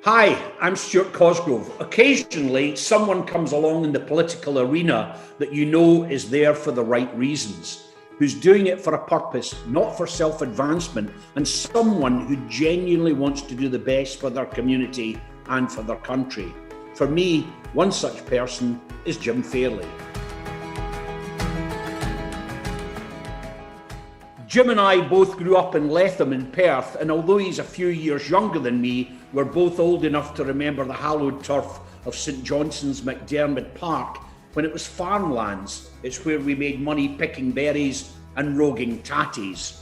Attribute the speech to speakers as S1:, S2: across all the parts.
S1: Hi, I'm Stuart Cosgrove. Occasionally, someone comes along in the political arena that you know is there for the right reasons, who's doing it for a purpose, not for self-advancement, and someone who genuinely wants to do the best for their community and for their country. For me, one such person is Jim Fairlie. Jim and I both grew up in Latham in Perth, and although he's a few years younger than me, we're both old enough to remember the hallowed turf of St Johnson's McDermott Park when it was farmlands. It's where we made money picking berries and roguing tatties.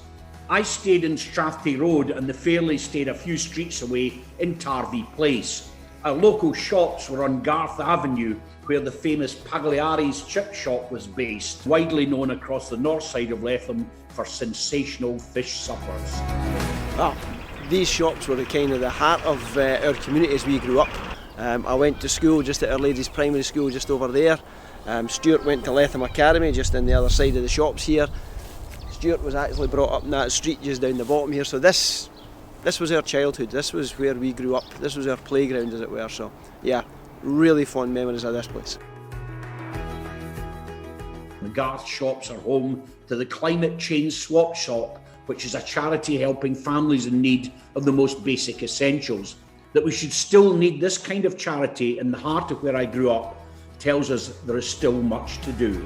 S1: I stayed in Strathty Road and the Fairlies stayed a few streets away in Tarvey Place. Our local shops were on Garth Avenue, where the famous Pagliari's chip shop was based, widely known across the north side of Latham for sensational fish suppers.
S2: Well, these shops were kind of the heart of our community as we grew up. I went to school just at Our Lady's Primary School just over there. Stuart went to Latham Academy just on the other side of the shops here. Stuart was actually brought up in that street just down the bottom here, so this was our childhood. This was where we grew up. This was our playground, as it were. So yeah, really fond memories of this place.
S1: The Garth shops are home to the Climate Change Swap Shop, which is a charity helping families in need of the most basic essentials. That we should still need this kind of charity in the heart of where I grew up tells us there is still much to do.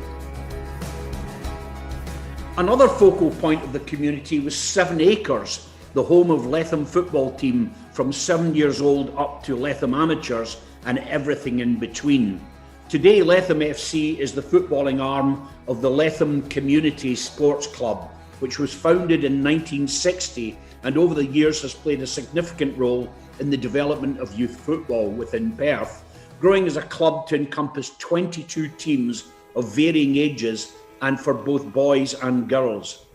S1: Another focal point of the community was 7 Acres, the home of Latham football team from 7 years old up to Latham amateurs and everything in between. Today, Latham FC is the footballing arm of the Latham Community Sports Club, which was founded in 1960 and over the years has played a significant role in the development of youth football within Perth, growing as a club to encompass 22 teams of varying ages and for both boys and girls.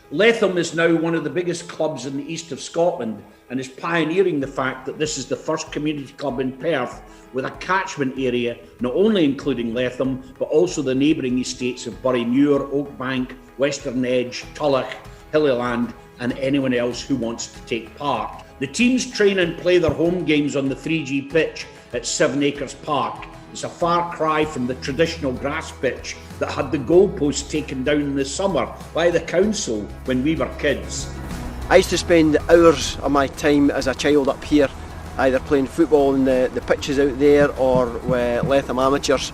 S1: Latham is now one of the biggest clubs in the east of Scotland and is pioneering the fact that this is the first community club in Perth with a catchment area not only including Latham but also the neighbouring estates of Burrymuir, Oakbank, Western Edge, Tulloch, Hillyland and anyone else who wants to take part. The teams train and play their home games on the 3G pitch at 7 Acres Park. It's a far cry from the traditional grass pitch that had the goalposts taken down in the summer by the council when we were kids.
S2: I used to spend hours of my time as a child up here, either playing football in the pitches out there or with Latham amateurs,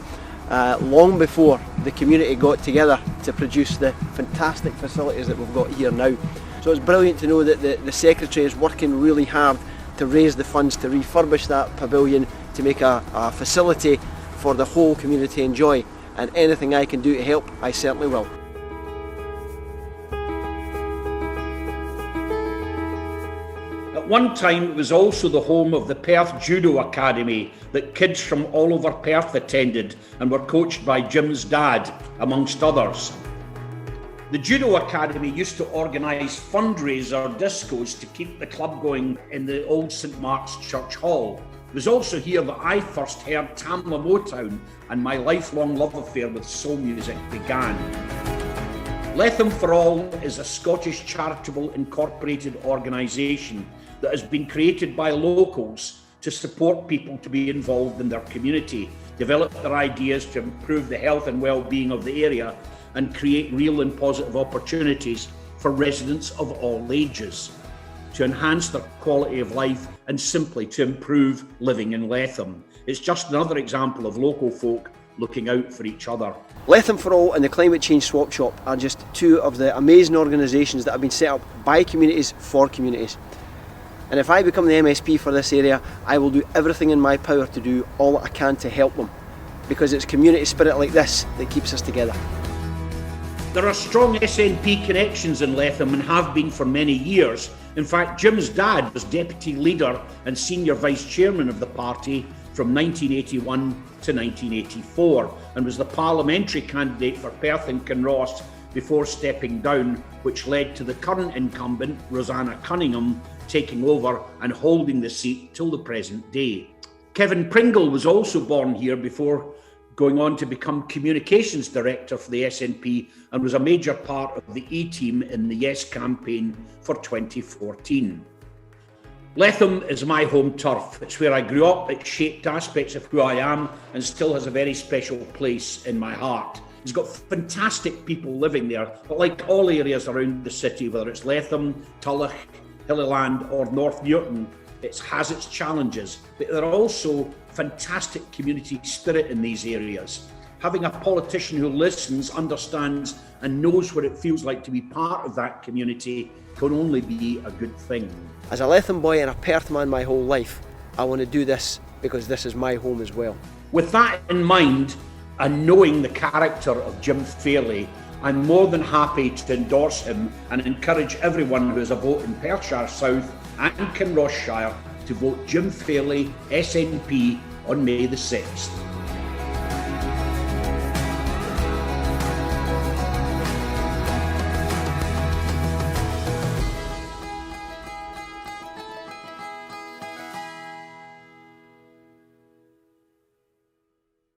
S2: long before the community got together to produce the fantastic facilities that we've got here now. So it's brilliant to know that the Secretary is working really hard to raise the funds to refurbish that pavilion, to make a facility for the whole community to enjoy, and anything I can do to help, I certainly will.
S1: At one time it was also the home of the Perth Judo Academy that kids from all over Perth attended and were coached by Jim's dad, amongst others. The Judo Academy used to organise fundraiser discos to keep the club going in the old St Mark's Church Hall. It was also here that I first heard Tamla Motown and my lifelong love affair with soul music began. Latham for All is a Scottish charitable incorporated organisation that has been created by locals to support people to be involved in their community, develop their ideas to improve the health and well-being of the area and create real and positive opportunities for residents of all ages, to enhance their quality of life and simply to improve living in Latham. It's just another example of local folk looking out for each other.
S2: Latham for All and the Climate Change Swap Shop are just two of the amazing organisations that have been set up by communities for communities. And if I become the MSP for this area, I will do everything in my power to do all I can to help them, because it's community spirit like this that keeps us together.
S1: There are strong SNP connections in Latham and have been for many years. In fact, Jim's dad was deputy leader and senior vice chairman of the party from 1981 to 1984 and was the parliamentary candidate for Perth and Kinross before stepping down, which led to the current incumbent, Rosanna Cunningham, taking over and holding the seat till the present day. Kevin Pringle was also born here before going on to become communications director for the SNP and was a major part of the E-team in the Yes campaign for 2014. Letham is my home turf. It's where I grew up. It shaped aspects of who I am and still has a very special place in my heart. It's got fantastic people living there, but like all areas around the city, whether it's Letham, Tulloch, Hillyland or North Newton, it has its challenges, but there are also fantastic community spirit in these areas. Having a politician who listens, understands and knows what it feels like to be part of that community can only be a good thing.
S2: As a Letham boy and a Perth man my whole life, I want to do this because this is my home as well.
S1: With that in mind, and knowing the character of Jim Fairlie, I'm more than happy to endorse him and encourage everyone who has a vote in Perthshire South and Kinrossshire to vote Jim Fairlie SNP on May the 6th.